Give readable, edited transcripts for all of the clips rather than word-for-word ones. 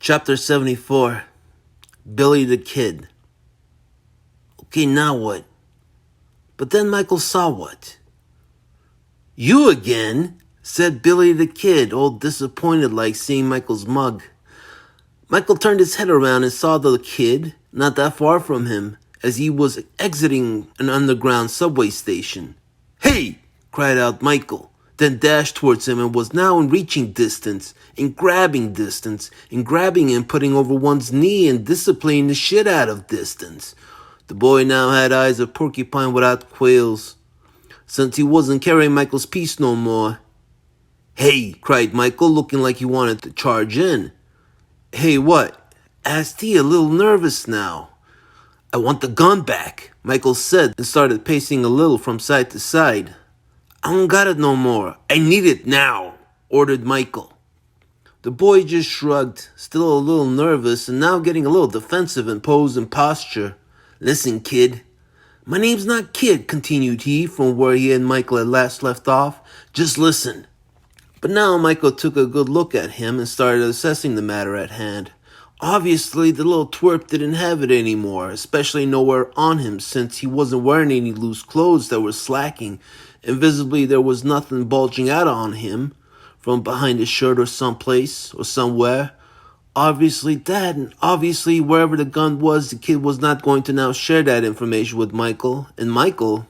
Chapter 74, Billy the Kid. Okay, now what? But then Michael saw what? You again, said Billy the Kid, all disappointed like seeing Michael's mug. Michael turned his head around and saw the kid, not that far from him, as he was exiting an underground subway station. Hey! Cried out Michael, then dashed towards him and was now in reaching distance, in grabbing distance, in grabbing and putting over one's knee and disciplining the shit out of distance. The boy now had eyes of porcupine without quails, since he wasn't carrying Michael's piece no more. Hey, cried Michael, looking like he wanted to charge in. Hey, what? Asked he, a little nervous now. I want the gun back, Michael said and started pacing a little from side to side. I don't got it no more. I need it now, ordered Michael. The boy just shrugged, still a little nervous and now getting a little defensive in pose and posture. Listen, kid. My name's not Kid, continued he from where he and Michael had last left off. Just listen. But now Michael took a good look at him and started assessing the matter at hand. Obviously, the little twerp didn't have it anymore, especially nowhere on him since he wasn't wearing any loose clothes that were slacking. Invisibly, there was nothing bulging out on him from behind his shirt or someplace or somewhere. Obviously that, and obviously wherever the gun was, the kid was not going to now share that information with Michael. And Michael,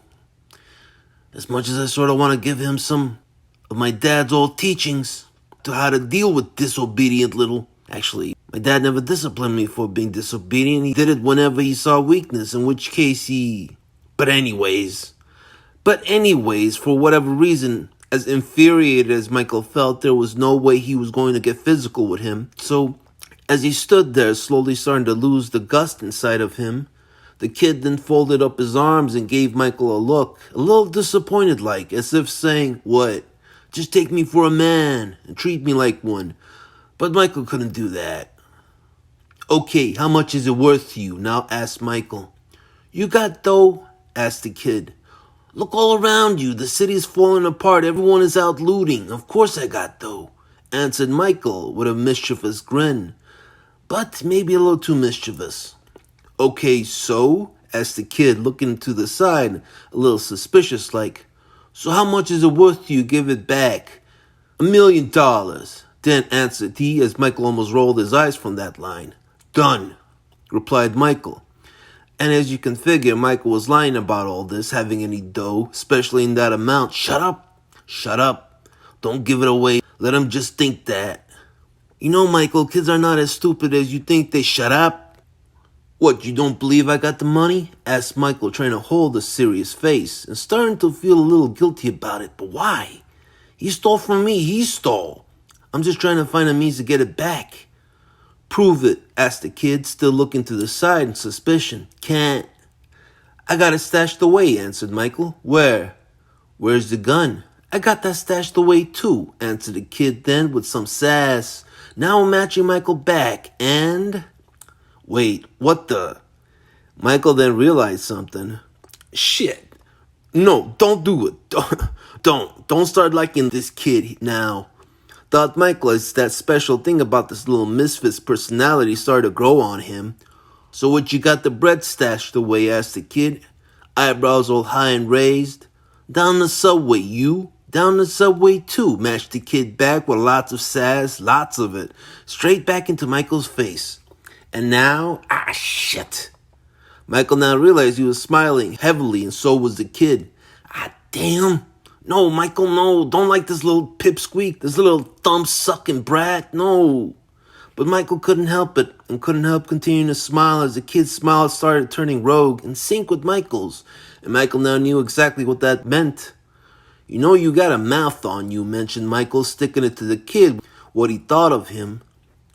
as much as I sort of want to give him some of my dad's old teachings to how to deal with disobedient little... Actually, my dad never disciplined me for being disobedient. He did it whenever he saw weakness, in which case he... But anyways, for whatever reason, as infuriated as Michael felt, there was no way he was going to get physical with him. So, as he stood there, slowly starting to lose the gust inside of him, the kid then folded up his arms and gave Michael a look, a little disappointed like, as if saying, what? Just take me for a man and treat me like one. But Michael couldn't do that. Okay, how much is it worth to you? Now asked Michael. You got dough? Asked the kid. Look all around you. The city's falling apart. Everyone is out looting. Of course I got dough, answered Michael with a mischievous grin. But maybe a little too mischievous. Okay, so? Asked the kid, looking to the side, a little suspicious like. So how much is it worth to you? Give it back. $1 million. Then answered he, as Michael almost rolled his eyes from that line. Done, replied Michael. And as you can figure, Michael was lying about all this, having any dough, especially in that amount. Shut up. Don't give it away. Let him just think that. You know, Michael, kids are not as stupid as you think. They shut up. What, you don't believe I got the money? Asked Michael, trying to hold a serious face and starting to feel a little guilty about it. But why? He stole from me. He stole. I'm just trying to find a means to get it back. Prove it, asked the kid, still looking to the side in suspicion. Can't. I got it stashed away, answered Michael. Where? Where's the gun? I got that stashed away too, answered the kid then with some sass. Now I'm matching Michael back, and... Wait, what the... Michael then realized something. Shit. No, don't do it. Don't start liking this kid now. Thought Michael as that special thing about this little misfit's personality started to grow on him. So what, you got the bread stashed away? Asked the kid, eyebrows all high and raised. Down the subway, you? Down the subway too, matched the kid back with lots of sass, lots of it, straight back into Michael's face. And now, shit. Michael now realized he was smiling heavily, and so was the kid. Damn. No, Michael, no. Don't like this little pipsqueak, this little thumb-sucking brat. No. But Michael couldn't help it and couldn't help continuing to smile as the kid's smile started turning rogue in sync with Michael's. And Michael now knew exactly what that meant. You know you got a mouth on you, mentioned Michael, sticking it to the kid what he thought of him.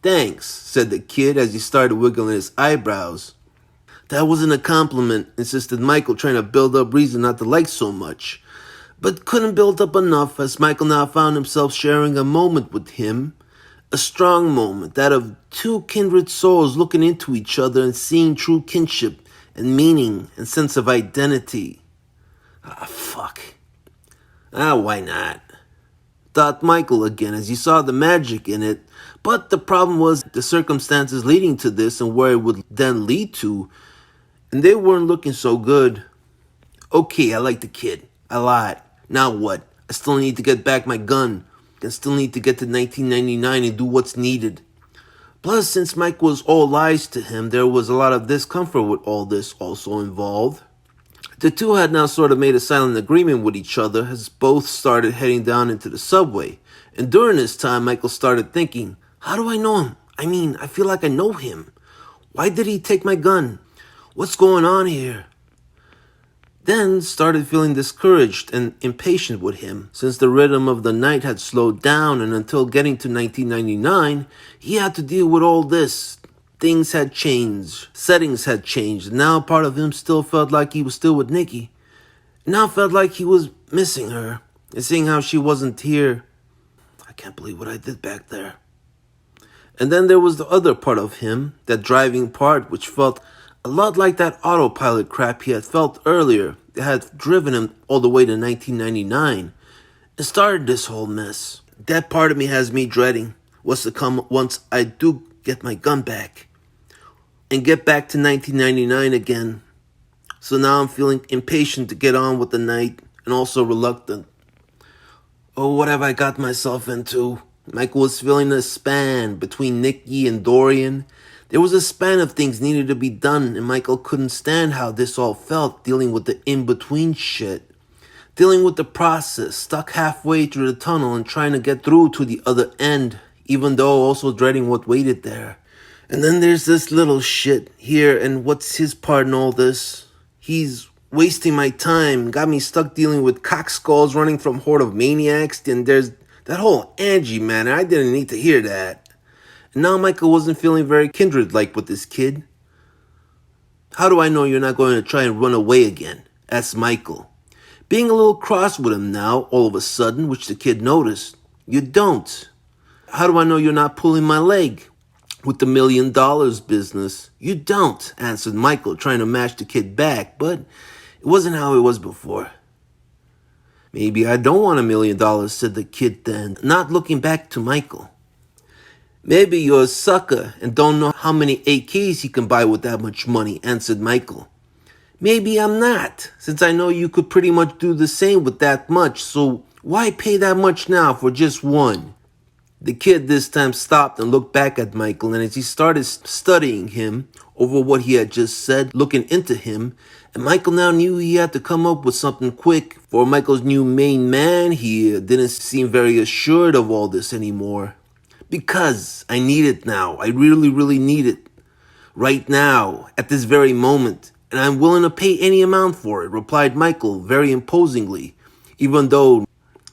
Thanks, said the kid as he started wiggling his eyebrows. That wasn't a compliment, insisted Michael, trying to build up reason not to like so much. But couldn't build up enough as Michael now found himself sharing a moment with him. A strong moment, that of two kindred souls looking into each other and seeing true kinship and meaning and sense of identity. Fuck. Why not? Thought Michael again as he saw the magic in it, But the problem was the circumstances leading to this and where it would then lead to, and they weren't looking so good. Okay, I like the kid. A lot. Now what? I still need to get back my gun. I still need to get to 1999 and do what's needed. Plus, since Mike was all lies to him, there was a lot of discomfort with all this also involved. The two had now sort of made a silent agreement with each other as both started heading down into the subway. And during this time, Michael started thinking, how do I know him? I mean, I feel like I know him. Why did he take my gun? What's going on here? Then started feeling discouraged and impatient with him, since the rhythm of the night had slowed down, and until getting to 1999, he had to deal with all this. Things had changed, settings had changed, and now part of him still felt like he was still with Nikki. Now felt like he was missing her, and seeing how she wasn't here. I can't believe what I did back there. And then there was the other part of him, that driving part, which felt a lot like that autopilot crap he had felt earlier that had driven him all the way to 1999 and started this whole mess. That part of me has me dreading what's to come once I do get my gun back and get back to 1999 again. So now I'm feeling impatient to get on with the night and also reluctant. Oh, what have I got myself into? Michael was feeling a span between Nikki and Dorian. There was a span of things needed to be done, and Michael couldn't stand how this all felt, dealing with the in-between shit. Dealing with the process, stuck halfway through the tunnel and trying to get through to the other end, even though also dreading what waited there. And then there's this little shit here, and what's his part in all this? He's wasting my time, got me stuck dealing with cockskulls running from horde of maniacs, and there's that whole Angie matter. I didn't need to hear that. And now Michael wasn't feeling very kindred-like with this kid. How do I know you're not going to try and run away again? Asked Michael, being a little cross with him now, all of a sudden, which the kid noticed. You don't. How do I know you're not pulling my leg? With the $1 million business. You don't, answered Michael, trying to match the kid back, but it wasn't how it was before. Maybe I don't want $1 million, said the kid then, not looking back to Michael. Maybe you're a sucker and don't know how many AKs he can buy with that much money, answered Michael. Maybe I'm not, since I know you could pretty much do the same with that much, so why pay that much now for just one? The kid this time stopped and looked back at Michael, and as he started studying him over what he had just said, looking into him, and Michael now knew he had to come up with something quick. For Michael's new main man, he didn't seem very assured of all this anymore. Because I need it now. I really, really need it. Right now, at this very moment. And I'm willing to pay any amount for it, replied Michael very imposingly, even though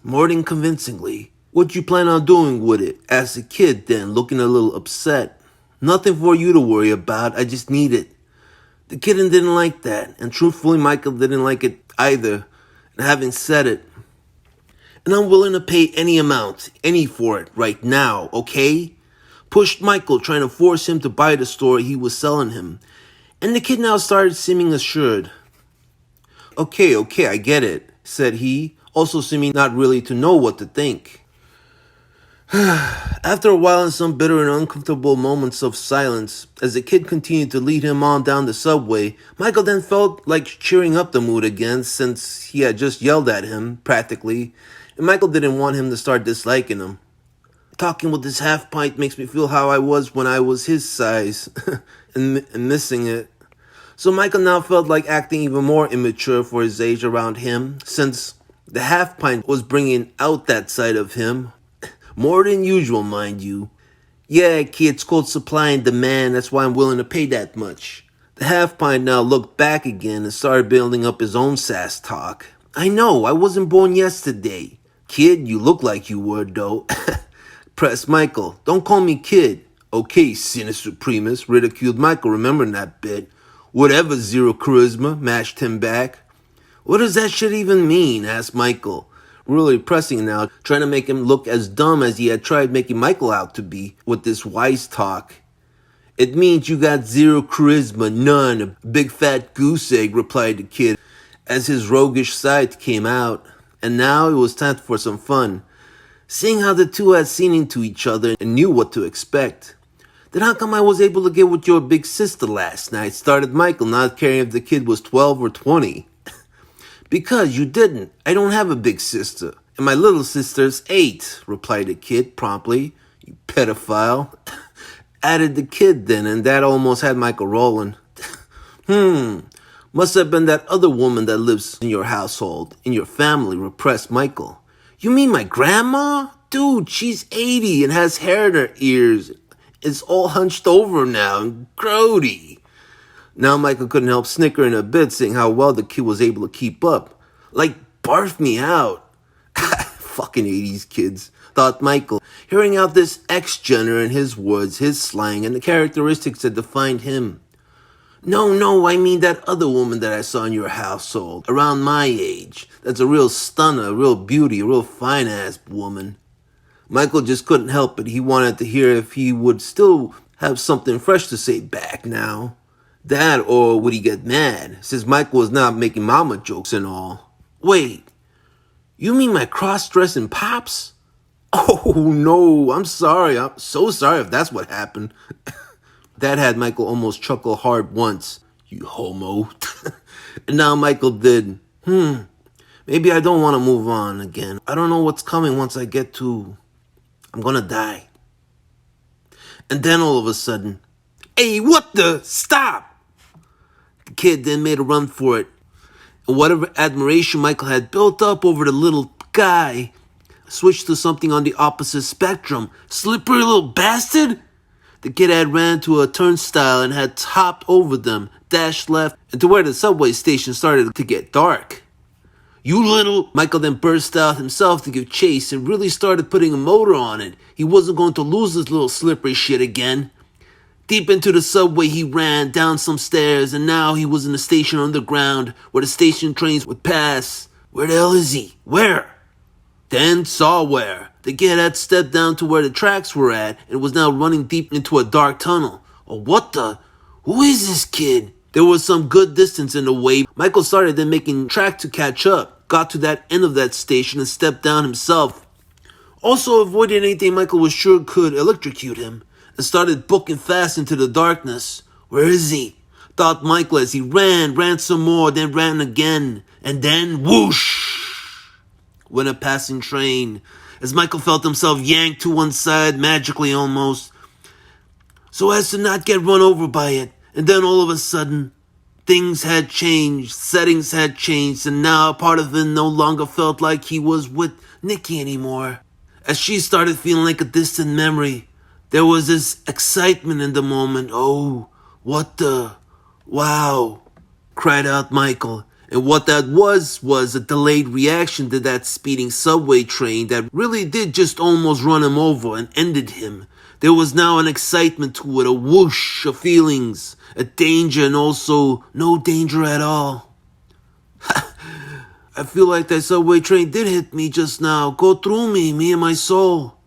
more than convincingly. What you plan on doing with it? Asked the kid then, looking a little upset. Nothing for you to worry about. I just need it. The kid didn't like that. And truthfully, Michael didn't like it either. And having said it, and I'm willing to pay any amount, any for it, right now, okay? Pushed Michael, trying to force him to buy the story he was selling him. And the kid now started seeming assured. Okay, I get it, said he, also seeming not really to know what to think. After a while, in some bitter and uncomfortable moments of silence, as the kid continued to lead him on down the subway, Michael then felt like cheering up the mood again, since he had just yelled at him, practically, and Michael didn't want him to start disliking him. Talking with this half pint makes me feel how I was when I was his size, and missing it. So Michael now felt like acting even more immature for his age around him, since the half pint was bringing out that side of him. More than usual, mind you. Yeah, kid, it's called supply and demand, that's why I'm willing to pay that much. The half pint now looked back again and started building up his own sass talk. I know, I wasn't born yesterday. Kid, you look like you were, though. Pressed Michael. Don't call me kid. Okay, Sinister Supremus, ridiculed Michael, remembering that bit. Whatever, Zero Charisma, mashed him back. What does that shit even mean? Asked Michael, really pressing now, trying to make him look as dumb as he had tried making Michael out to be with this wise talk. It means you got zero charisma, none, a big fat goose egg, replied the kid, as his roguish side came out. And now it was time for some fun. Seeing how the two had seen into each other and knew what to expect. Then how come I was able to get with your big sister last night? Started Michael, not caring if the kid was 12 or 20. Because you didn't. I don't have a big sister. And my little sister's 8, replied the kid promptly. You pedophile. Added the kid then, and that almost had Michael rolling. Must have been that other woman that lives in your household, in your family, repressed Michael. You mean my grandma? Dude, she's 80 and has hair in her ears. It's all hunched over now and grody. Now Michael couldn't help snickering a bit, seeing how well the kid was able to keep up. Like, barf me out. Fucking 80s kids, thought Michael, hearing out this ex-gener and his words, his slang, and the characteristics that defined him. No, I mean that other woman that I saw in your household, around my age. That's a real stunner, a real beauty, a real fine-ass woman. Michael just couldn't help it. He wanted to hear if he would still have something fresh to say back now. That, or would he get mad, since Michael was not making mama jokes and all. Wait, you mean my cross-dressing pops? Oh, no, I'm sorry. I'm so sorry if that's what happened. That had Michael almost chuckle hard once. You homo. And now Michael did. Maybe I don't want to move on again. I don't know what's coming once I get to... I'm gonna die. And then all of a sudden, hey, what the? Stop! The kid then made a run for it. And whatever admiration Michael had built up over the little guy switched to something on the opposite spectrum. Slippery little bastard! The kid had ran to a turnstile and had hopped over them, dashed left, and to where the subway station started to get dark. You little... Michael then burst out himself to give chase and really started putting a motor on it. He wasn't going to lose this little slippery shit again. Deep into the subway he ran, down some stairs, and now he was in the station underground, where the station trains would pass. Where the hell is he? Where? Then saw where. The kid had stepped down to where the tracks were at and was now running deep into a dark tunnel. Oh, what the? Who is this kid? There was some good distance in the way. Michael started then making track to catch up. Got to that end of that station and stepped down himself. Also avoiding anything Michael was sure could electrocute him, and started booking fast into the darkness. Where is he? Thought Michael as he ran some more, then ran again, and then whoosh! Went a passing train, as Michael felt himself yanked to one side magically almost, so as to not get run over by it. And then all of a sudden, things had changed, settings had changed, and now part of him no longer felt like he was with Nikki anymore. As she started feeling like a distant memory, there was this excitement in the moment. Oh, what the... Wow, cried out Michael. And what that was a delayed reaction to that speeding subway train that really did just almost run him over and ended him. There was now an excitement to it, a whoosh of feelings, a danger and also no danger at all. I feel like that subway train did hit me just now, go through me and my soul.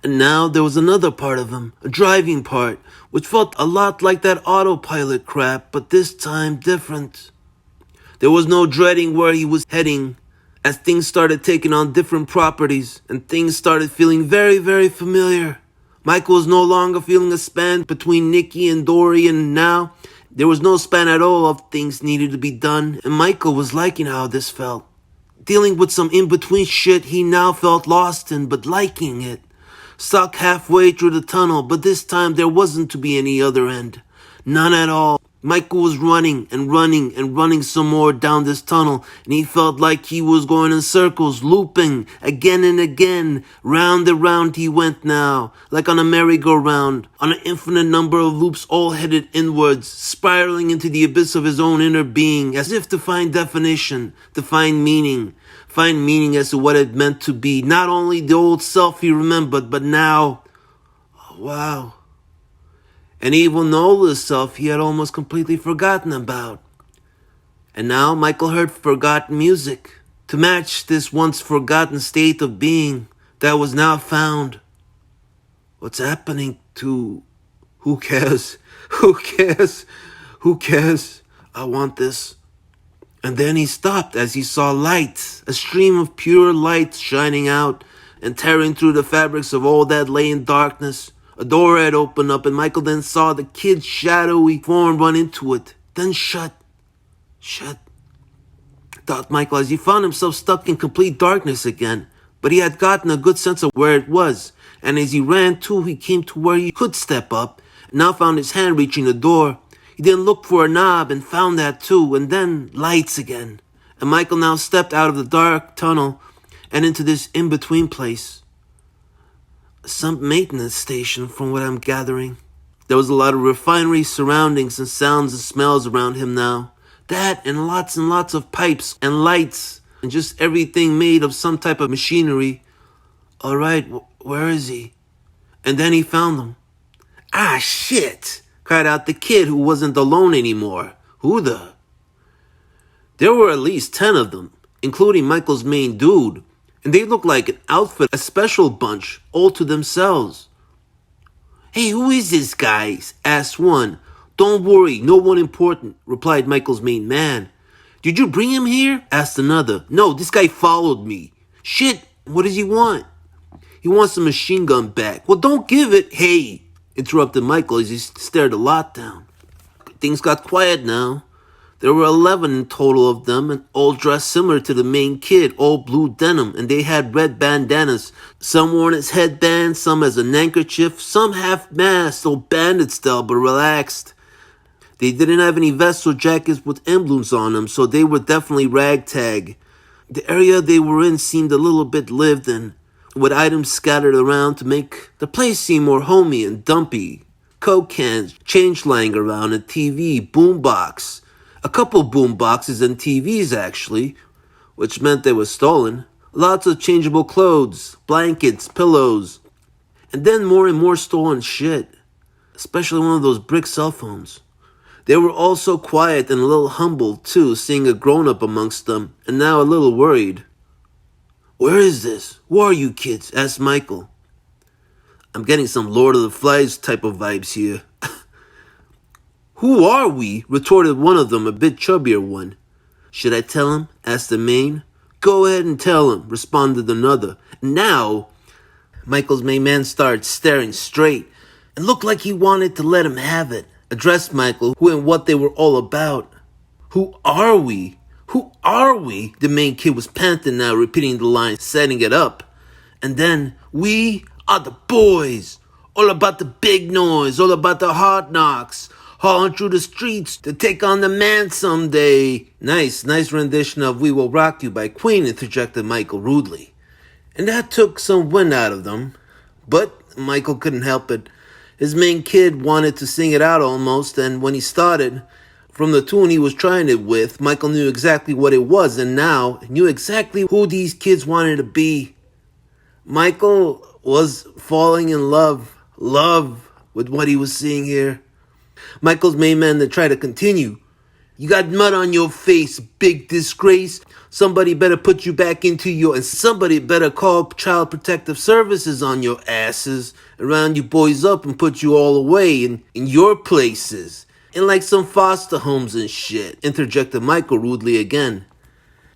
And now there was another part of him, a driving part, which felt a lot like that autopilot crap, but this time different. There was no dreading where he was heading, as things started taking on different properties, and things started feeling very, very familiar. Michael was no longer feeling a span between Nikki and Dory, and now there was no span at all of things needed to be done, and Michael was liking how this felt. Dealing with some in-between shit he now felt lost in, but liking it. Stuck halfway through the tunnel, but this time there wasn't to be any other end. None at all. Michael was running some more down this tunnel, and he felt like he was going in circles, looping again and again. Round and round he went now, like on a merry-go-round, on an infinite number of loops all headed inwards, spiraling into the abyss of his own inner being, as if to find definition, to find meaning as to what it meant to be. Not only the old self he remembered, but now, oh, wow. And even the older self he had almost completely forgotten about. And now Michael heard forgotten music to match this once forgotten state of being that was now found. What's happening to... Who cares? Who cares? Who cares? I want this. And then he stopped as he saw light, a stream of pure light shining out, and tearing through the fabrics of all that lay in darkness. A door had opened up, and Michael then saw the kid's shadowy form run into it, then shut, thought Michael as he found himself stuck in complete darkness again. But he had gotten a good sense of where it was, and as he ran too, he came to where he could step up, and now found his hand reaching the door. He then looked for a knob and found that too, and then lights again. And Michael now stepped out of the dark tunnel and into this in-between place. Some maintenance station, from what I'm gathering. There was a lot of refinery surroundings and sounds and smells around him now. That and lots of pipes and lights and just everything made of some type of machinery. All right, where is he? And then he found them. Ah, shit, cried out the kid who wasn't alone anymore. Who the? There were at least 10 of them, including Michael's main dude, and they looked like an outfit, a special bunch, all to themselves. Hey, who is this guy? Asked one. Don't worry, no one important, replied Michael's main man. Did you bring him here? Asked another. No, this guy followed me. Shit, what does he want? He wants the machine gun back. Well, don't give it. Hey, interrupted Michael as he stared the lot down. Things got quiet now. There were 11 in total of them, and all dressed similar to the main kid, all blue denim, and they had red bandanas. Some worn as headbands, some as a handkerchief, some half-masked, or bandit style, but relaxed. They didn't have any vests or jackets with emblems on them, so they were definitely ragtag. The area they were in seemed a little bit lived in, with items scattered around to make the place seem more homey and dumpy. Coke cans, change lying around, a TV, boombox. A couple boom boxes and TVs, actually, which meant they were stolen. Lots of changeable clothes, blankets, pillows, and then more and more stolen shit, especially one of those brick cell phones. They were all so quiet and a little humbled, too, seeing a grown-up amongst them, and now a little worried. Where is this? Who are you kids? Asked Michael. I'm getting some Lord of the Flies type of vibes here. Who are we? Retorted one of them, a bit chubbier one. Should I tell him? Asked the main. Go ahead and tell him, responded another. Now, Michael's main man started staring straight and looked like he wanted to let him have it. Addressed Michael, who and what they were all about. Who are we? Who are we? The main kid was panting now, repeating the line, setting it up. And then, we are the boys. All about the big noise, all about the hard knocks. Hauling through the streets to take on the man someday. Nice rendition of We Will Rock You by Queen, interjected Michael rudely. And that took some wind out of them. But Michael couldn't help it. His main kid wanted to sing it out almost, and when he started, from the tune he was trying it with, Michael knew exactly what it was, and now knew exactly who these kids wanted to be. Michael was falling in love with what he was seeing here. Michael's main man then tried to continue. You got mud on your face, big disgrace. Somebody better put you back into and somebody better call Child Protective Services on your asses, round you boys up and put you all away in your places. In like some foster homes and shit, interjected Michael rudely again.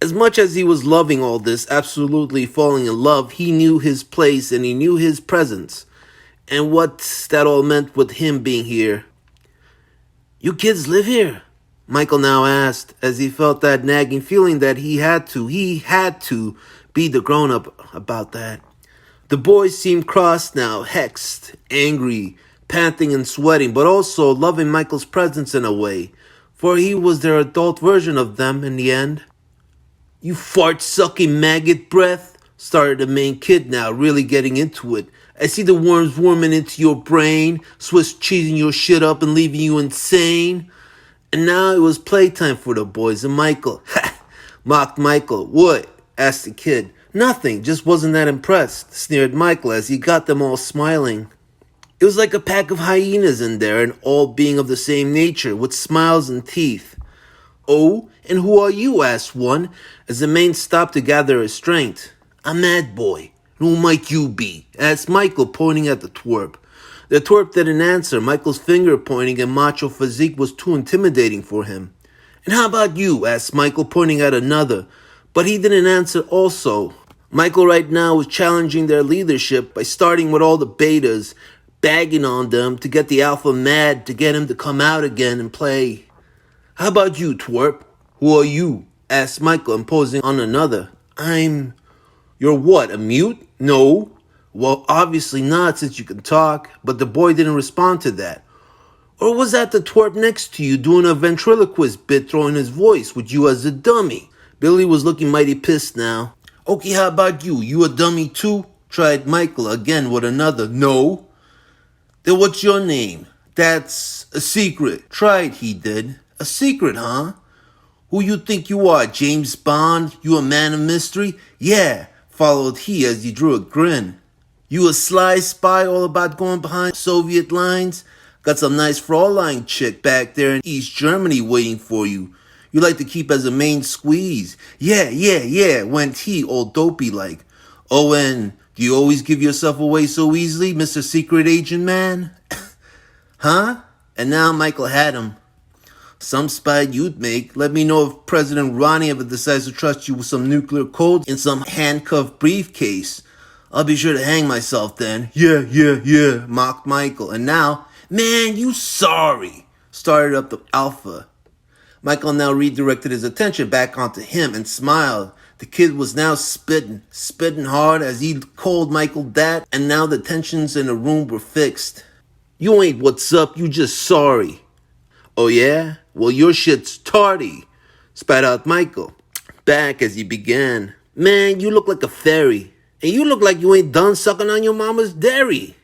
As much as he was loving all this, absolutely falling in love, he knew his place and he knew his presence. And what that all meant with him being here. You kids live here? Michael now asked, as he felt that nagging feeling that he had to be the grown-up about that. The boys seemed cross now, hexed, angry, panting and sweating, but also loving Michael's presence in a way, for he was their adult version of them in the end. You fart-sucking maggot breath, started the main kid now, really getting into it. I see the worms worming into your brain, Swiss cheesing your shit up and leaving you insane. And now it was playtime for the boys and Michael. Ha! Mocked Michael. What? Asked the kid. Nothing, just wasn't that impressed, sneered Michael as he got them all smiling. It was like a pack of hyenas in there and all being of the same nature, with smiles and teeth. Oh, and who are you? Asked one, as the main stopped to gather his strength. I'm Madboy. Who might you be? Asked Michael, pointing at the twerp. The twerp didn't answer. Michael's finger pointing and macho physique was too intimidating for him. And how about you? Asked Michael, pointing at another. But he didn't answer also. Michael right now was challenging their leadership by starting with all the betas, bagging on them to get the alpha mad to get him to come out again and play. How about you, twerp? Who are you? Asked Michael, imposing on another. You're what, a mute? No. Well, obviously not since you can talk, but the boy didn't respond to that. Or was that the twerp next to you doing a ventriloquist bit throwing his voice with you as a dummy? Billy was looking mighty pissed now. Okay, how about you? You a dummy too? Tried Michael again with another. No. Then what's your name? That's a secret. Tried, he did. A secret, huh? Who you think you are, James Bond? You a man of mystery? Yeah, followed he as he drew a grin. You a sly spy all about going behind Soviet lines? Got some nice Fraulein chick back there in East Germany waiting for you. You like to keep as a main squeeze. Yeah, went he, all dopey like. Oh, and do you always give yourself away so easily, Mr. Secret Agent Man? Huh? And now Michael had him. Some spy you'd make. Let me know if President Ronnie ever decides to trust you with some nuclear codes in some handcuffed briefcase. I'll be sure to hang myself then. Yeah, mocked Michael. And now, man, you sorry, started up the alpha. Michael now redirected his attention back onto him and smiled. The kid was now spitting hard as he called Michael that, and now the tensions in the room were fixed. You ain't what's up, you just sorry. Oh yeah? Well, your shit's tardy, spat out Michael, back as he began. Man, you look like a fairy, and you look like you ain't done sucking on your mama's dairy,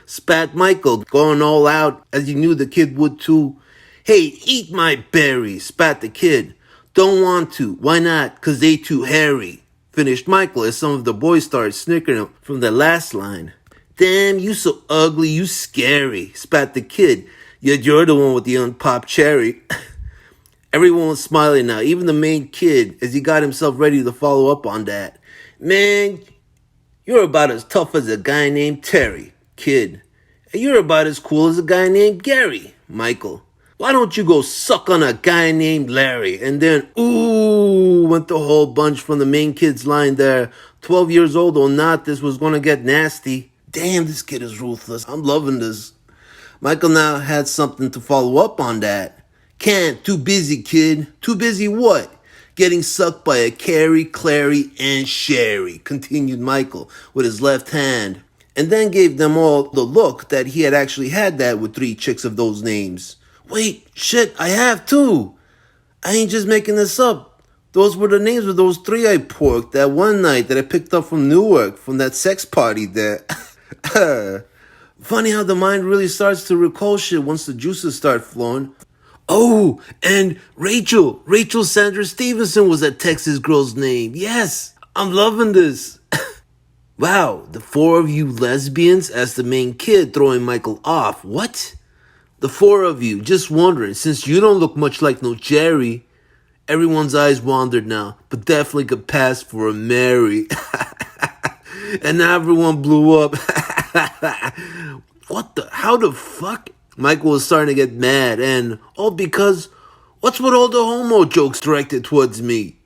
spat Michael, going all out as he knew the kid would too. Hey, eat my berries, spat the kid. Don't want to. Why not? 'Cause they too hairy, finished Michael as some of the boys started snickering from the last line. Damn, you so ugly, you scary, spat the kid. Yet you're the one with the unpopped cherry. Everyone was smiling now, even the main kid, as he got himself ready to follow up on that. Man, you're about as tough as a guy named Terry, kid. And you're about as cool as a guy named Gary, Michael. Why don't you go suck on a guy named Larry? And then, ooh, went the whole bunch from the main kid's line there. 12 years old or not, this was going to get nasty. Damn, this kid is ruthless. I'm loving this. Michael now had something to follow up on that. Can't, too busy, kid. Too busy what? Getting sucked by a Carrie, Clary, and Sherry, continued Michael with his left hand. And then gave them all the look that he had actually had that with 3 chicks of those names. Wait, shit, I have too. I ain't just making this up. Those were the names of those 3 I porked that one night that I picked up from Newark, from that sex party there. Funny how the mind really starts to recall shit once the juices start flowing. Oh, and Rachel Sandra Stevenson was that Texas girl's name. Yes, I'm loving this. Wow, the 4 of you lesbians? Asked the main kid, throwing Michael off. What? The 4 of you, just wondering, since you don't look much like no Jerry. Everyone's eyes wandered now, but definitely could pass for a Mary. And now everyone blew up. How the fuck? Michael was starting to get mad, and all because, what's with all the homo jokes directed towards me?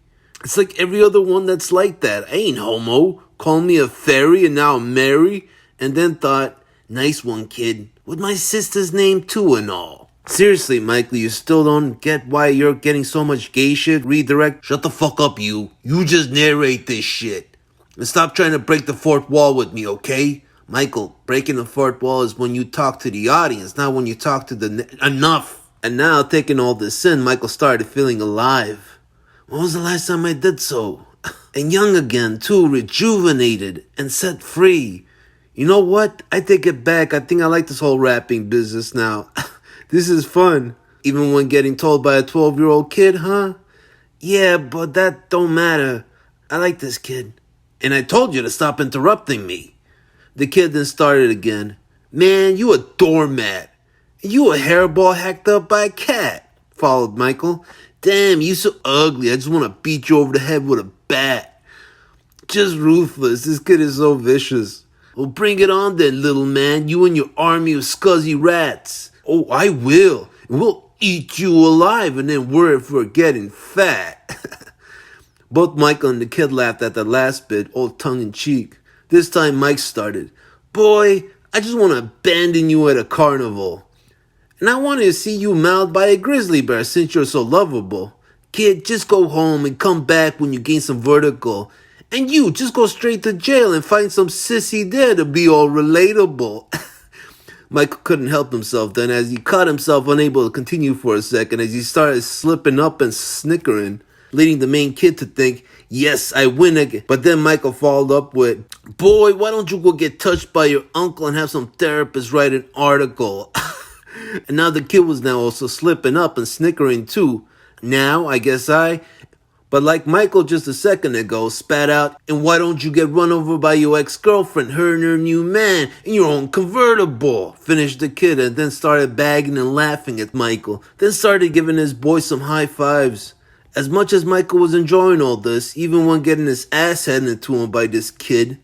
It's like every other one that's like that. I ain't homo. Call me a fairy and now I'm Mary. And then thought, nice one, kid. With my sister's name too and all. Seriously, Michael, you still don't get why you're getting so much gay shit? Redirect? Shut the fuck up, you. You just narrate this shit. And stop trying to break the 4th wall with me, okay? Michael, breaking the 4th wall is when you talk to the audience, not when you talk to the... Enough! And now, taking all this in, Michael started feeling alive. When was the last time I did so? And young again, too, rejuvenated and set free. You know what? I take it back. I think I like this whole rapping business now. This is fun. Even when getting told by a 12-year-old kid, huh? Yeah, but that don't matter. I like this kid. And I told you to stop interrupting me. The kid then started again. Man, you a doormat. You a hairball hacked up by a cat, followed Michael. Damn, you so ugly. I just want to beat you over the head with a bat. Just ruthless. This kid is so vicious. Well, bring it on then, little man. You and your army of scuzzy rats. Oh, I will. And we'll eat you alive and then worry if we're getting fat. Both Michael and the kid laughed at the last bit, all tongue-in-cheek. This time Mike started. Boy, I just want to abandon you at a carnival. And I wanted to see you mauled by a grizzly bear since you're so lovable. Kid, just go home and come back when you gain some vertical. And you, just go straight to jail and find some sissy there to be all relatable. Michael couldn't help himself then as he caught himself unable to continue for a second as he started slipping up and snickering, leading the main kid to think, yes, I win again. But then Michael followed up with, boy, why don't you go get touched by your uncle and have some therapist write an article? And now the kid was now also slipping up and snickering too. Now, I guess but like Michael just a second ago spat out, and why don't you get run over by your ex-girlfriend, her and her new man, in your own convertible? Finished the kid and then started bagging and laughing at Michael. Then started giving his boy some high fives. As much as Michael was enjoying all this, even when getting his ass handed to him by this kid.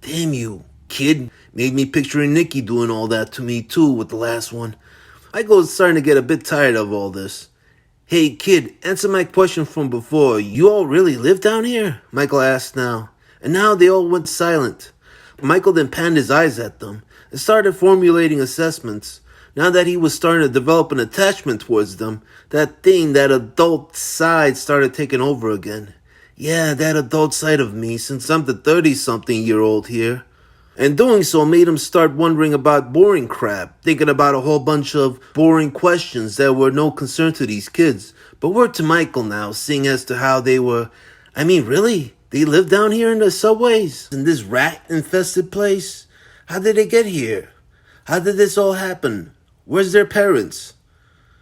Damn you, kid. Made me picturing Nikki doing all that to me too with the last one. Michael was starting to get a bit tired of all this. Hey kid, answer my question from before. You all really live down here? Michael asked now. And now they all went silent. Michael then panned his eyes at them and started formulating assessments. Now that he was starting to develop an attachment towards them, that adult side started taking over again. Yeah, that adult side of me, since I'm the 30-something-year-old here. And doing so made him start wondering about boring crap, thinking about a whole bunch of boring questions that were no concern to these kids. But word to Michael now, seeing as to how they were, I mean, really? They live down here in the subways? In this rat-infested place? How did they get here? How did this all happen? Where's their parents?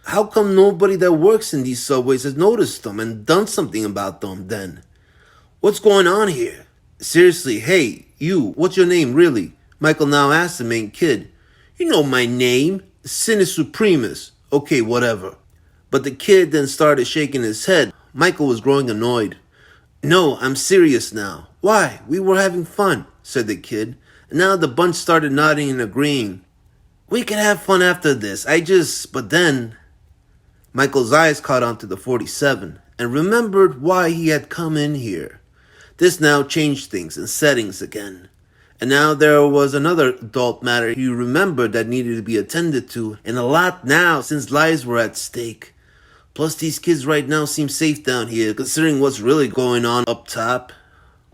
How come nobody that works in these subways has noticed them and done something about them then? What's going on here? Seriously, hey, you, what's your name really? Michael now asked the main kid. You know my name, Sinus Supremus. Okay, whatever. But the kid then started shaking his head. Michael was growing annoyed. No, I'm serious now. Why? We were having fun, said the kid. And now the bunch started nodding and agreeing. We can have fun after this. But then... Michael's eyes caught on to the 47 and remembered why he had come in here. This now changed things and settings again. And now there was another adult matter he remembered that needed to be attended to, and a lot now since lives were at stake. Plus these kids right now seem safe down here, considering what's really going on up top.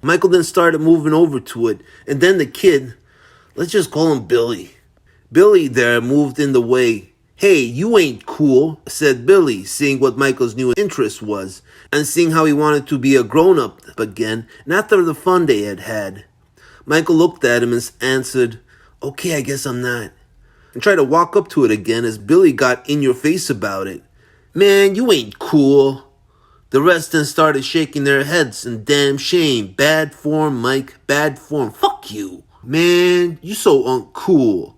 Michael then started moving over to it, and then the kid, let's just call him Billy. Billy there moved in the way. Hey, you ain't cool, said Billy, seeing what Michael's new interest was, and seeing how he wanted to be a grown-up again, and after the fun they had had. Michael looked at him and answered, okay, I guess I'm not, and tried to walk up to it again as Billy got in your face about it. Man, you ain't cool. The rest then started shaking their heads in damn shame. Bad form, Mike, bad form. Fuck you. Man, you so uncool.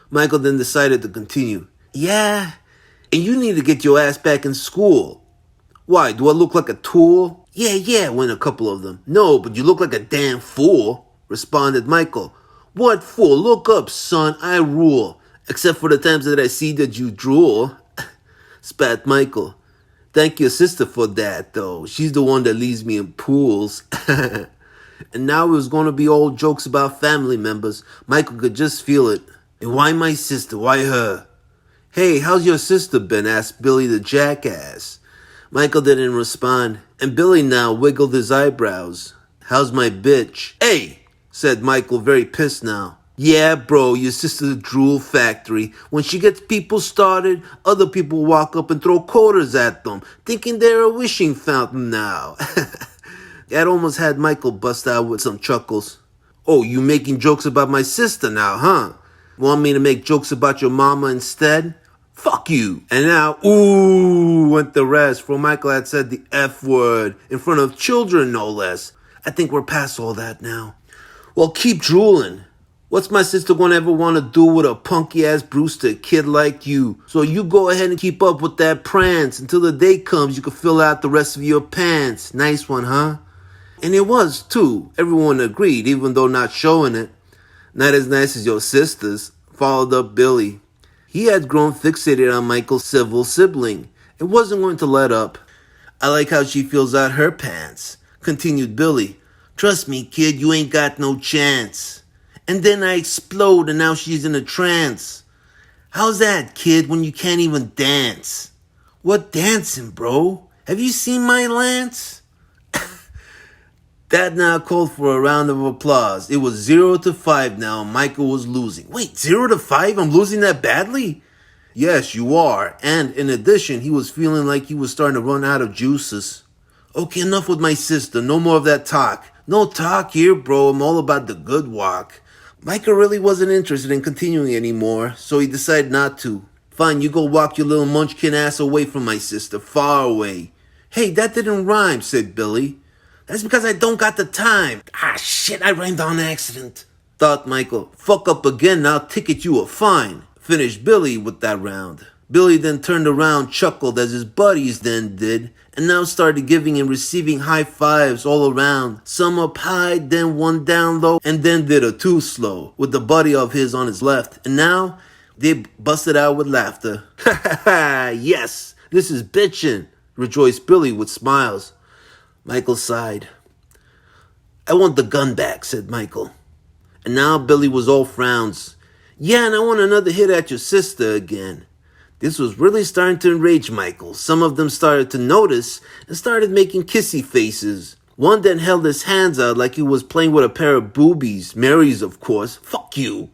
Michael then decided to continue. Yeah, and you need to get your ass back in school. Why, do I look like a tool? Yeah, went a couple of them. No, but you look like a damn fool, responded Michael. What fool? Look up, son, I rule. Except for the times that I see that you drool, spat Michael. Thank your sister for that, though. She's the one that leaves me in pools. And now it was going to be old jokes about family members. Michael could just feel it. And why my sister? Why her? Hey, how's your sister been? Asked Billy the jackass. Michael didn't respond, and Billy now wiggled his eyebrows. How's my bitch? Hey, said Michael, very pissed now. Yeah, bro, your sister's a drool factory. When she gets people started, other people walk up and throw quarters at them, thinking they're a wishing fountain now. That almost had Michael bust out with some chuckles. Oh, you making jokes about my sister now, huh? Want me to make jokes about your mama instead? Fuck you. And now, ooh, went the rest, for Michael had said the F word in front of children, no less. I think we're past all that now. Well, keep drooling. What's my sister gonna ever want to do with a punky-ass Brewster kid like you? So you go ahead and keep up with that prance until the day comes you can fill out the rest of your pants. Nice one, huh? And it was, too. Everyone agreed, even though not showing it. Not as nice as your sister's, followed up Billy. He had grown fixated on Michael's civil sibling and wasn't going to let up. I like how she fills out her pants. continued Billy. Trust me, kid, you ain't got no chance. And then I explode and now she's in a trance. How's that, kid, when you can't even dance? What dancing, bro? Have you seen my lance? That now called for a round of applause. It was 0-5 now. Michael was losing. Wait, 0-5? I'm losing that badly? Yes, you are. And in addition, he was feeling like he was starting to run out of juices. Okay, enough with my sister. No more of that talk. No talk here, bro. I'm all about the good walk. Michael really wasn't interested in continuing anymore, so he decided not to. Fine, you go walk your little munchkin ass away from my sister, far away. Hey, that didn't rhyme, said Billy. That's because I don't got the time. Ah, shit, I rhymed on accident, thought Michael. Fuck up again, I'll ticket you a fine. Finished Billy with that round. Billy then turned around, chuckled as his buddies then did, and now started giving and receiving high fives all around. Some up high, then one down low, and then did a two slow with the buddy of his on his left. And now they busted out with laughter. Ha ha ha, yes, this is bitchin', rejoiced Billy with smiles. Michael sighed. I want the gun back, said Michael. And now Billy was all frowns. Yeah, and I want another hit at your sister again. This was really starting to enrage Michael. Some of them started to notice and started making kissy faces. One then held his hands out like he was playing with a pair of boobies. Mary's, of course. Fuck you.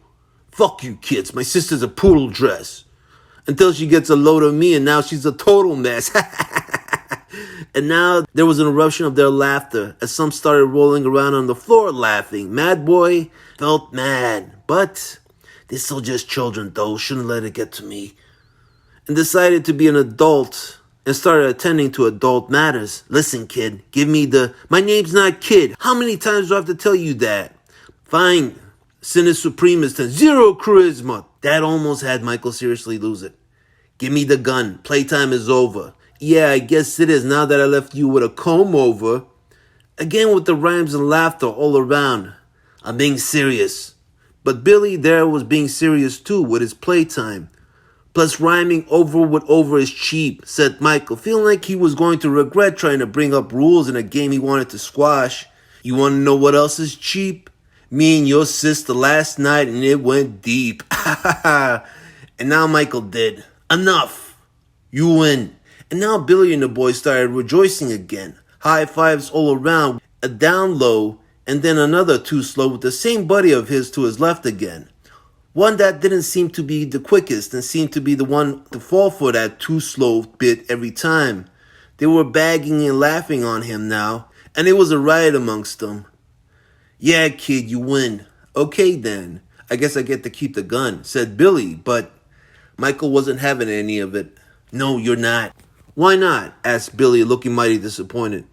Fuck you, kids. My sister's a poodle dress. Until she gets a load of me and now she's a total mess. And now there was an eruption of their laughter as some started rolling around on the floor laughing. Madboy felt mad. But they're still just children, though. Shouldn't let it get to me. And decided to be an adult and started attending to adult matters. Listen, kid, give me my name's not Kid. How many times do I have to tell you that? Fine. Sin is supreme is 10. Zero charisma. That almost had Michael seriously lose it. Give me the gun. Playtime is over. Yeah, I guess it is now that I left you with a comb over. Again with the rhymes and laughter all around. I'm being serious. But Billy there was being serious too with his playtime. Plus rhyming over with over is cheap, said Michael, feeling like he was going to regret trying to bring up rules in a game he wanted to squash. You want to know what else is cheap? Me and your sister last night and it went deep. And now Michael did. Enough. You win. And now Billy and the boys started rejoicing again. High fives all around, a down low, and then another two slow with the same buddy of his to his left again. One that didn't seem to be the quickest and seemed to be the one to fall for that too slow bit every time. They were bagging and laughing on him now, and it was a riot amongst them. Yeah, kid, you win. Okay then, I guess I get to keep the gun, said Billy, but Michael wasn't having any of it. No, you're not. Why not? Asked Billy, looking mighty disappointed.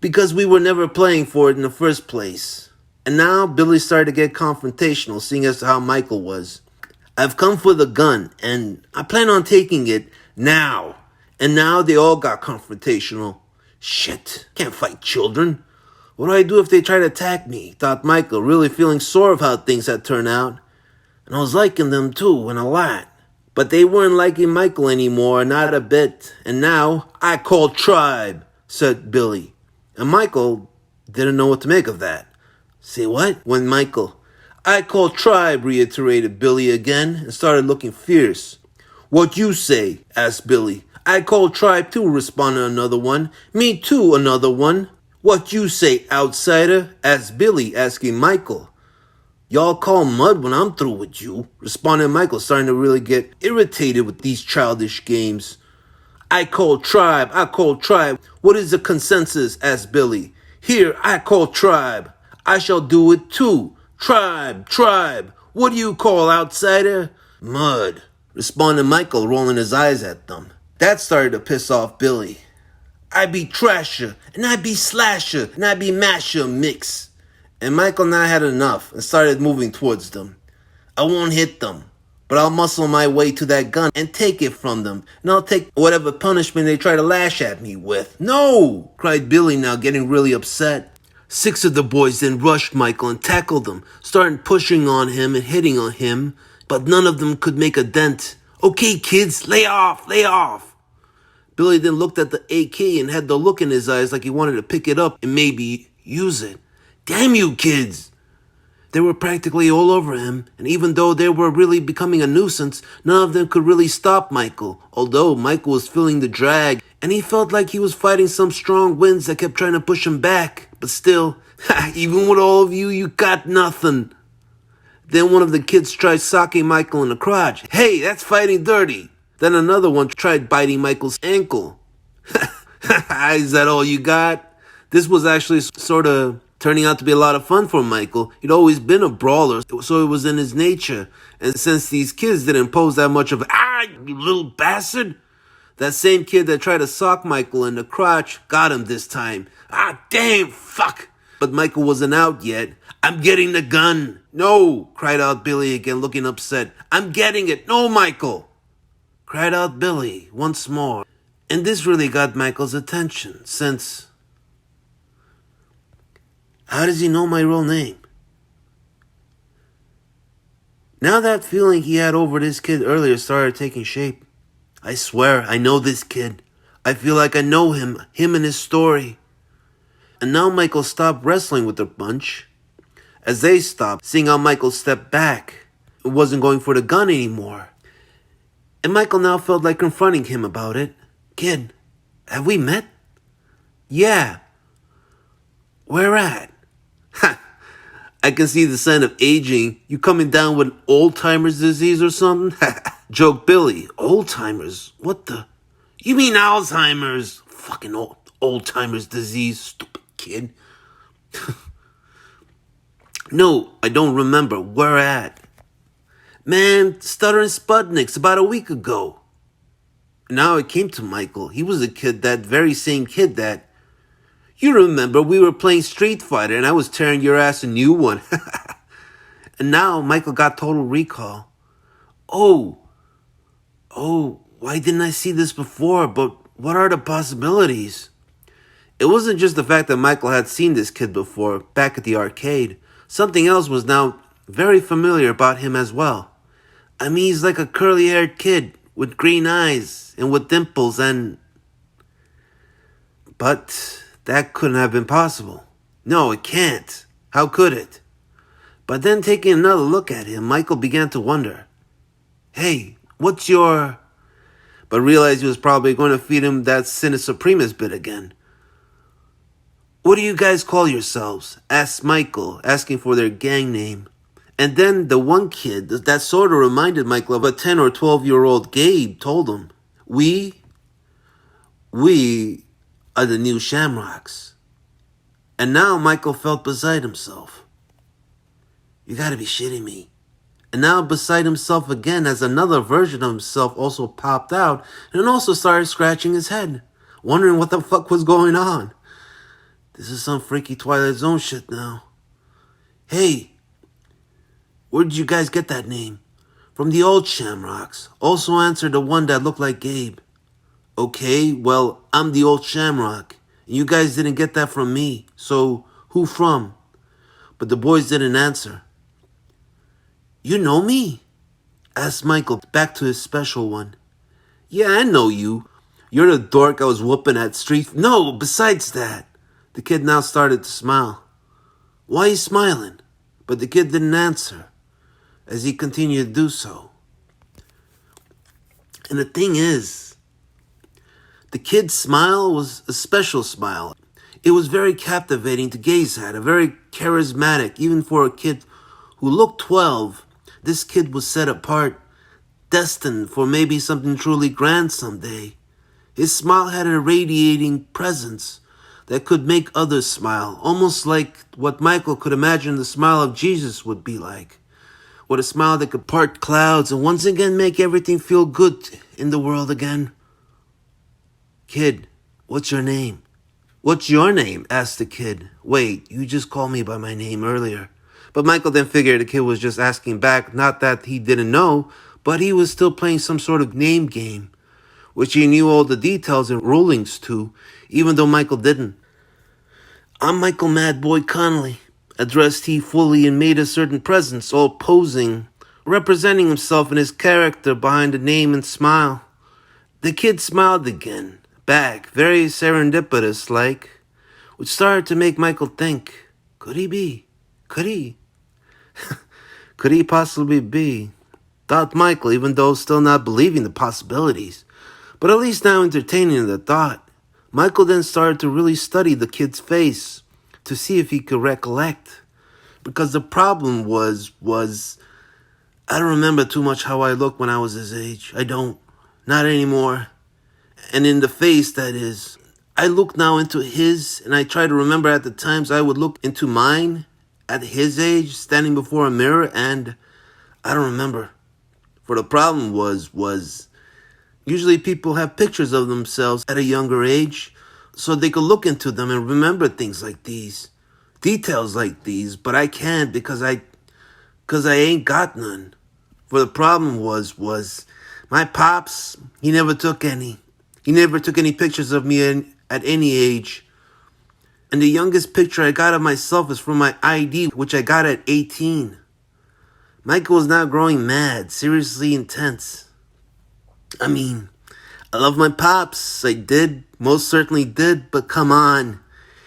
Because we were never playing for it in the first place. And now Billy started to get confrontational, seeing as to how Michael was. I've come for the gun, and I plan on taking it now. And now they all got confrontational. Shit, can't fight children. What do I do if they try to attack me? Thought Michael, really feeling sore of how things had turned out. And I was liking them too, and a lot. But they weren't liking Michael anymore, not a bit. And now, I call tribe, said Billy. And Michael didn't know what to make of that. Say what? When Michael, I call tribe, reiterated Billy again and started looking fierce. What you say? Asked Billy. I call tribe too, responded another one. Me too, another one. What you say, outsider? Asked Billy, asking Michael. Y'all call mud when I'm through with you, responded Michael, starting to really get irritated with these childish games. I call tribe, I call tribe. What is the consensus? Asked Billy. Here, I call tribe. I shall do it too. Tribe, tribe. What do you call, outsider? Mud, responded Michael, rolling his eyes at them. That started to piss off Billy. I be trasher, and I be slasher, and I be masher mix. And Michael now had enough and started moving towards them. I won't hit them, but I'll muscle my way to that gun and take it from them. And I'll take whatever punishment they try to lash at me with. No, cried Billy, now getting really upset. 6 of the boys then rushed Michael and tackled him, started pushing on him and hitting on him, but none of them could make a dent. Okay, kids, lay off, lay off. Billy then looked at the AK and had the look in his eyes like he wanted to pick it up and maybe use it. Damn you kids! They were practically all over him, and even though they were really becoming a nuisance, none of them could really stop Michael, although Michael was feeling the drag, and he felt like he was fighting some strong winds that kept trying to push him back. But still, even with all of you, you got nothing. Then one of the kids tried socking Michael in the crotch. Hey, that's fighting dirty. Then another one tried biting Michael's ankle. Is that all you got? This was actually sort of turning out to be a lot of fun for Michael. He'd always been a brawler, so it was in his nature. And since these kids didn't pose that much of, you little bastard, that same kid that tried to sock Michael in the crotch got him this time. Damn, fuck. But Michael wasn't out yet. I'm getting the gun. No, cried out Billy again, looking upset. I'm getting it. No, Michael, cried out Billy once more. And this really got Michael's attention, since... How does he know my real name? Now that feeling he had over this kid earlier started taking shape. I swear, I know this kid. I feel like I know him and his story. And now Michael stopped wrestling with the bunch. As they stopped, seeing how Michael stepped back, it wasn't going for the gun anymore. And Michael now felt like confronting him about it. Kid, have we met? Yeah. Where at? I can see the sign of aging. You coming down with old-timers disease or something? Joked Billy. Old-timers? What the? You mean Alzheimer's? Fucking old-timers disease, stupid kid. No, I don't remember. Where at? Man, stuttering Sputniks about a week ago. Now it came to Michael. He was a kid, that very same kid that... You remember, we were playing Street Fighter and I was tearing your ass a new one. And now Michael got total recall. Oh, why didn't I see this before? But what are the possibilities? It wasn't just the fact that Michael had seen this kid before, back at the arcade. Something else was now very familiar about him as well. I mean, he's like a curly-haired kid with green eyes and with dimples and... But that couldn't have been possible. No, it can't. How could it? But then taking another look at him, Michael began to wonder. Hey, what's your... But realized he was probably going to feed him that Sine Supremus bit again. What do you guys call yourselves? Asked Michael, asking for their gang name. And then the one kid that sort of reminded Michael of a 10 or 12-year-old Gabe told him, We are the new Shamrocks. And now Michael felt beside himself. You gotta be shitting me. And now beside himself again as another version of himself also popped out and also started scratching his head, wondering what the fuck was going on. This is some freaky Twilight Zone shit now. Hey, where did you guys get that name? From the old Shamrocks. Also answered the one that looked like Gabe. Okay, well, I'm the old Shamrock. And you guys didn't get that from me. So, who from? But the boys didn't answer. You know me? Asked Michael, back to his special one. Yeah, I know you. You're the dork I was whooping at street... No, besides that. The kid now started to smile. Why are you smiling? But the kid didn't answer, as he continued to do so. And the thing is, the kid's smile was a special smile. It was very captivating to gaze at, very charismatic, even for a kid who looked 12. This kid was set apart, destined for maybe something truly grand someday. His smile had a radiating presence that could make others smile, almost like what Michael could imagine the smile of Jesus would be like. With a smile that could part clouds and once again make everything feel good in the world again. Kid, what's your name? What's your name? Asked the kid. Wait, you just called me by my name earlier. But Michael then figured the kid was just asking back, not that he didn't know, but he was still playing some sort of name game, which he knew all the details and rulings to, even though Michael didn't. I'm Michael Madboy Connelly, addressed he fully and made a certain presence, all posing, representing himself and his character behind the name and smile. The kid smiled again, back, very serendipitous like, which started to make Michael think, could he be? Could he? Could he possibly be? Thought Michael, even though still not believing the possibilities, but at least now entertaining the thought. Michael then started to really study the kid's face to see if he could recollect. Because the problem was I don't remember too much how I looked when I was his age. I don't. Not anymore. And in the face, that is. I look now into his, and I try to remember at the times I would look into mine at his age, standing before a mirror, and I don't remember. For the problem was usually people have pictures of themselves at a younger age, so they could look into them and remember things like these, details like these, but I can't because I ain't got none. For the problem was my pops, he never took any. He never took any pictures of me at any age. And the youngest picture I got of myself is from my ID, which I got at 18. Michael was now growing mad, seriously intense. I mean, I love my pops. I did, most certainly did, but come on.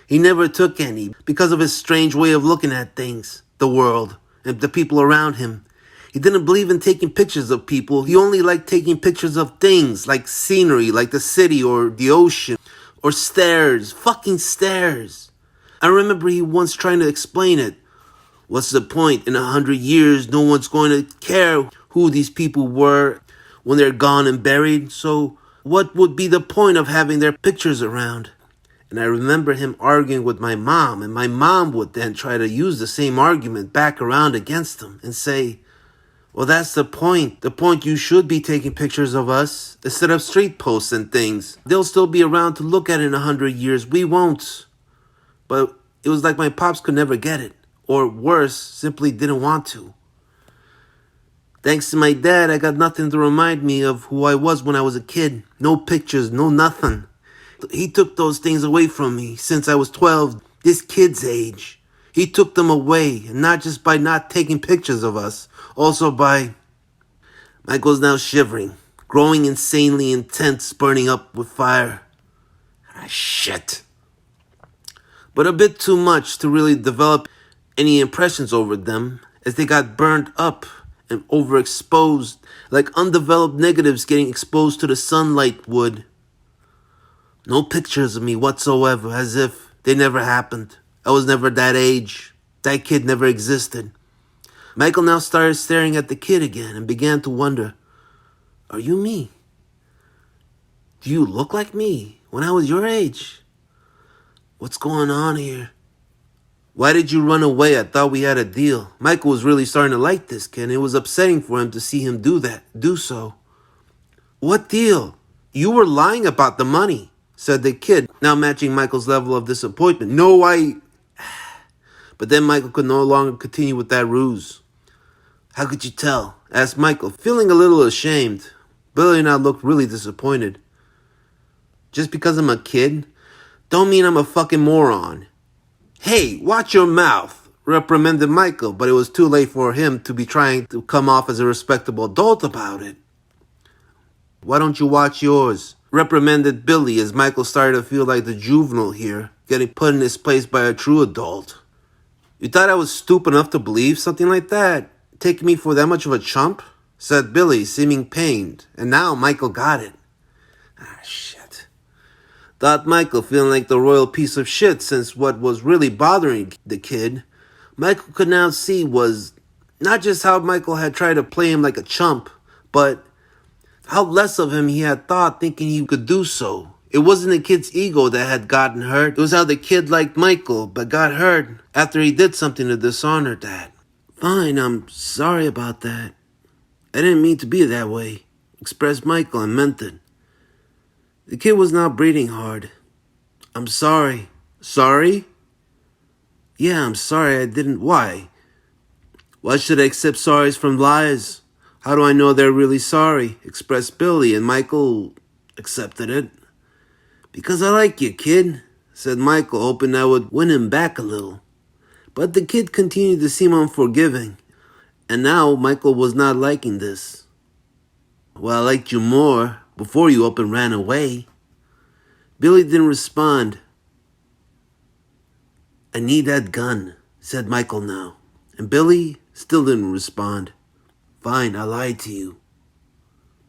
He never took any because of his strange way of looking at things, the world, and the people around him. He didn't believe in taking pictures of people. He only liked taking pictures of things like scenery, like the city or the ocean, or stairs, fucking stairs. I remember he once trying to explain it. What's the point? In 100 years, no one's going to care who these people were when they're gone and buried. So what would be the point of having their pictures around? And I remember him arguing with my mom, and my mom would then try to use the same argument back around against him and say, well, that's the point. The point, you should be taking pictures of us instead of street posts and things. They'll still be around to look at in 100 years. We won't. But it was like my pops could never get it. Or worse, simply didn't want to. Thanks to my dad, I got nothing to remind me of who I was when I was a kid. No pictures, no nothing. He took those things away from me since I was 12, this kid's age. He took them away, and not just by not taking pictures of us, also by... Michael's now shivering, growing insanely intense, burning up with fire. Shit. But a bit too much to really develop any impressions over them, as they got burned up and overexposed, like undeveloped negatives getting exposed to the sunlight would. No pictures of me whatsoever, as if they never happened. I was never that age. That kid never existed. Michael now started staring at the kid again and began to wonder, are you me? Do you look like me when I was your age? What's going on here? Why did you run away? I thought we had a deal. Michael was really starting to like this kid, and it was upsetting for him to see him do so. What deal? You were lying about the money, said the kid, now matching Michael's level of disappointment. No, But then Michael could no longer continue with that ruse. How could you tell? Asked Michael, feeling a little ashamed. Billy now looked really disappointed. Just because I'm a kid? Don't mean I'm a fucking moron. Hey, watch your mouth, reprimanded Michael, but it was too late for him to be trying to come off as a respectable adult about it. Why don't you watch yours? Reprimanded Billy as Michael started to feel like the juvenile here, getting put in his place by a true adult. You thought I was stupid enough to believe something like that? Taking me for that much of a chump? Said Billy, seeming pained, and now Michael got it. Shit. Thought Michael, feeling like the royal piece of shit, since what was really bothering the kid, Michael could now see was not just how Michael had tried to play him like a chump, but how less of him he had thought, thinking he could do so. It wasn't the kid's ego that had gotten hurt. It was how the kid liked Michael, but got hurt after he did something to dishonor that. Fine, I'm sorry about that. I didn't mean to be that way, expressed Michael and meant it. The kid was now breathing hard. I'm sorry. Sorry? Yeah, I'm sorry I didn't. Why? Why should I accept sorries from liars? How do I know they're really sorry? Expressed Billy, and Michael accepted it. Because I like you, kid, said Michael, hoping that would win him back a little. But the kid continued to seem unforgiving, and now Michael was not liking this. Well, I liked you more before you up and ran away. Billy didn't respond. I need that gun, said Michael now. And Billy still didn't respond. Fine, I lied to you.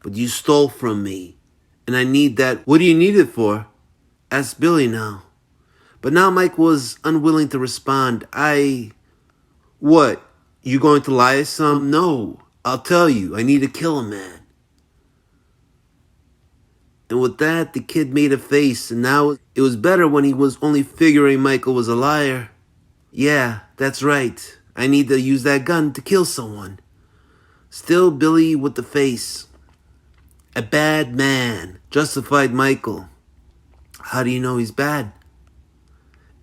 But you stole from me. And I need that. What do you need it for? Asked Billy now. But now Mike was unwilling to respond. What? You going to lie or something? No. I'll tell you. I need to kill a man. And with that, the kid made a face, and now it was better when he was only figuring Michael was a liar. Yeah, that's right. I need to use that gun to kill someone. Still Billy with the face. A bad man, justified Michael. How do you know he's bad?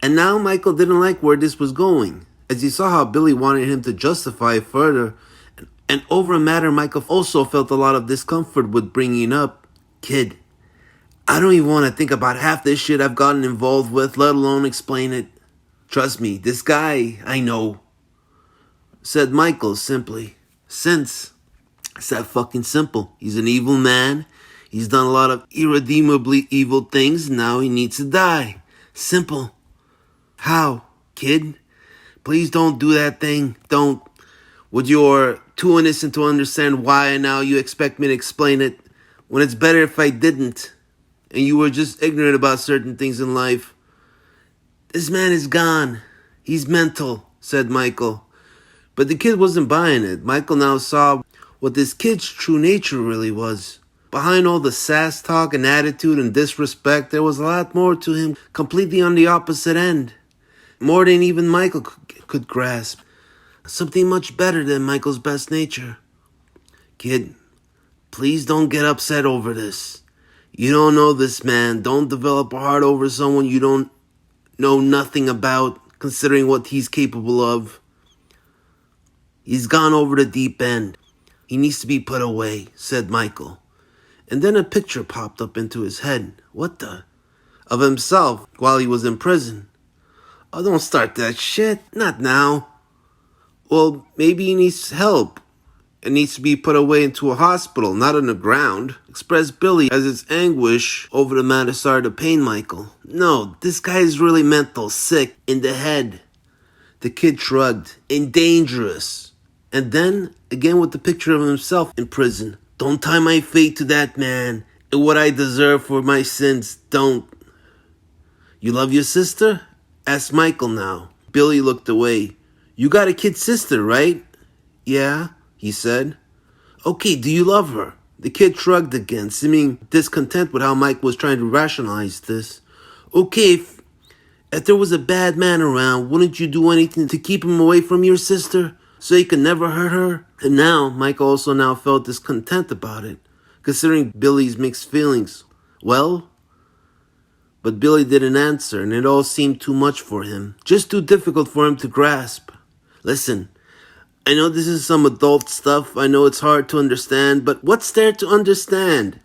And now Michael didn't like where this was going, as he saw how Billy wanted him to justify it further. And over a matter Michael also felt a lot of discomfort with bringing up. Kid, I don't even want to think about half this shit I've gotten involved with, let alone explain it. Trust me, this guy, I know, said Michael simply. Since it's that fucking simple. He's an evil man. He's done a lot of irredeemably evil things. And now he needs to die. Simple. How, kid? Please don't do that thing. Don't. Would you're too innocent to understand why, and now you expect me to explain it when it's better if I didn't, and you were just ignorant about certain things in life. This man is gone. He's mental, said Michael. But the kid wasn't buying it. Michael now saw what this kid's true nature really was. Behind all the sass talk and attitude and disrespect, there was a lot more to him, completely on the opposite end. More than even Michael could grasp. Something much better than Michael's best nature. Kid, please don't get upset over this. You don't know this man. Don't develop a heart over someone you don't know nothing about, considering what he's capable of. He's gone over the deep end. He needs to be put away, said Michael. And then a picture popped up into his head. What the? Of himself while he was in prison. Oh, don't start that shit. Not now. Well, maybe he needs help. It needs to be put away into a hospital, not on the ground, expressed Billy as his anguish over the matter started to pain Michael. No, this guy is really mental, sick, in the head. The kid shrugged. And dangerous. And then, again with the picture of himself in prison. Don't tie my fate to that man and what I deserve for my sins. Don't. You love your sister? Asked Michael now. Billy looked away. You got a kid sister, right? Yeah, he said. Okay, do you love her? The kid shrugged again, seeming discontent with how Mike was trying to rationalize this. Okay, if there was a bad man around, wouldn't you do anything to keep him away from your sister so he could never hurt her? And now, Mike also now felt discontent about it, considering Billy's mixed feelings. Well? But Billy didn't answer, and it all seemed too much for him, just too difficult for him to grasp. Listen, I know this is some adult stuff, I know it's hard to understand, but what's there to understand?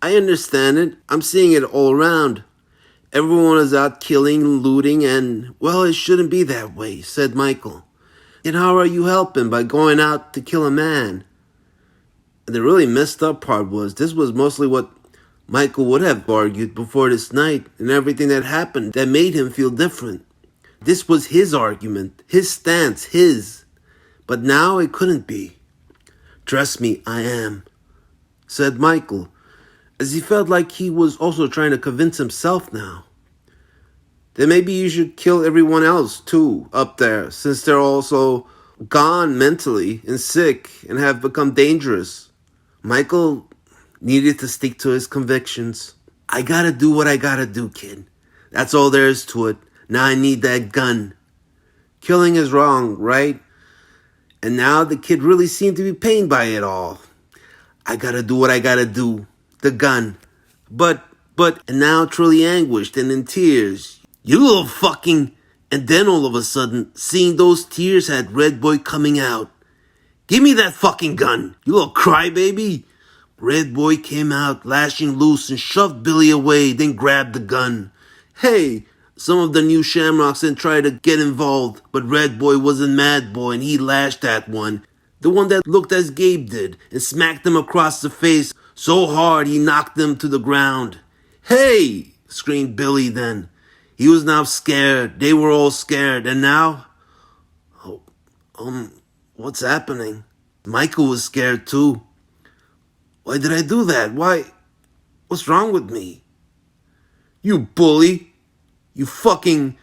I understand it, I'm seeing it all around. Everyone is out killing, looting, and, well, it shouldn't be that way, said Michael. And how are you helping by going out to kill a man? And the really messed up part was, this was mostly what Michael would have argued before this night, and everything that happened that made him feel different. This was his argument, his stance, his. But now it couldn't be. Trust me, I am, said Michael, as he felt like he was also trying to convince himself now. Then maybe you should kill everyone else too up there, since they're also gone mentally and sick and have become dangerous. Michael needed to stick to his convictions. I gotta do what I gotta do, kid. That's all there is to it. Now I need that gun. Killing is wrong, right? And now the kid really seemed to be pained by it all. I gotta do what I gotta do. The gun. But, and now truly anguished and in tears. You little fucking... And then all of a sudden, seeing those tears had Red Boy coming out. Give me that fucking gun, you little crybaby. Red Boy came out, lashing loose and shoved Billy away, then grabbed the gun. Hey, some of the new Shamrocks didn't try to get involved, but Red Boy wasn't Madboy and he lashed that one. The one that looked as Gabe did, and smacked him across the face so hard he knocked him to the ground. Hey, screamed Billy then. He was now scared. They were all scared. And now? Oh, what's happening? Michael was scared too. Why did I do that? Why? What's wrong with me? You bully. You fucking...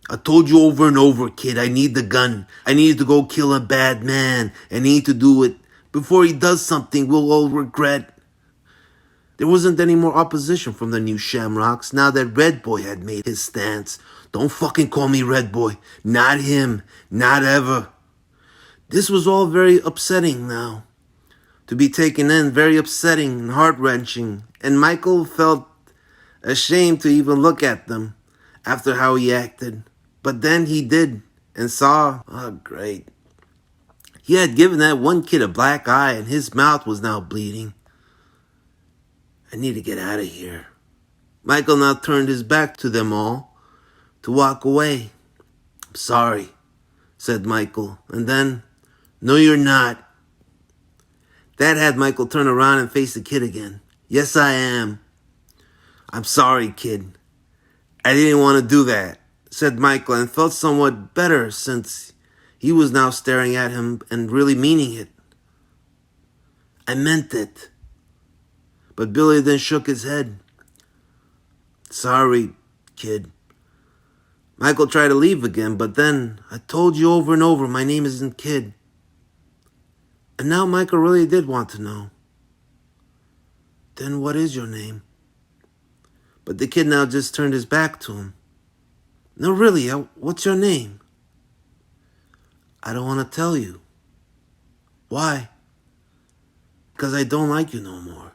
I told you over and over, kid, I need the gun. I need to go kill a bad man. I need to do it. Before he does something we'll all regret. There wasn't any more opposition from the new Shamrocks now that Red Boy had made his stance. Don't fucking call me Red Boy. Not him. Not ever. This was all very upsetting now. To be taken in, very upsetting and heart-wrenching. And Michael felt ashamed to even look at them after how he acted. But then he did and saw, oh great. He had given that one kid a black eye and his mouth was now bleeding. I need to get out of here. Michael now turned his back to them all to walk away. I'm sorry, said Michael. And then, no you're not. That had Michael turn around and face the kid again. Yes, I am. I'm sorry, kid. I didn't want to do that, said Michael, and felt somewhat better since he was now staring at him and really meaning it. I meant it. But Billy then shook his head. Sorry, kid. Michael tried to leave again, but then, I told you over and over my name isn't Kid. And now Michael really did want to know. Then what is your name? But the kid now just turned his back to him. No, really, what's your name? I don't want to tell you. Why? Because I don't like you no more.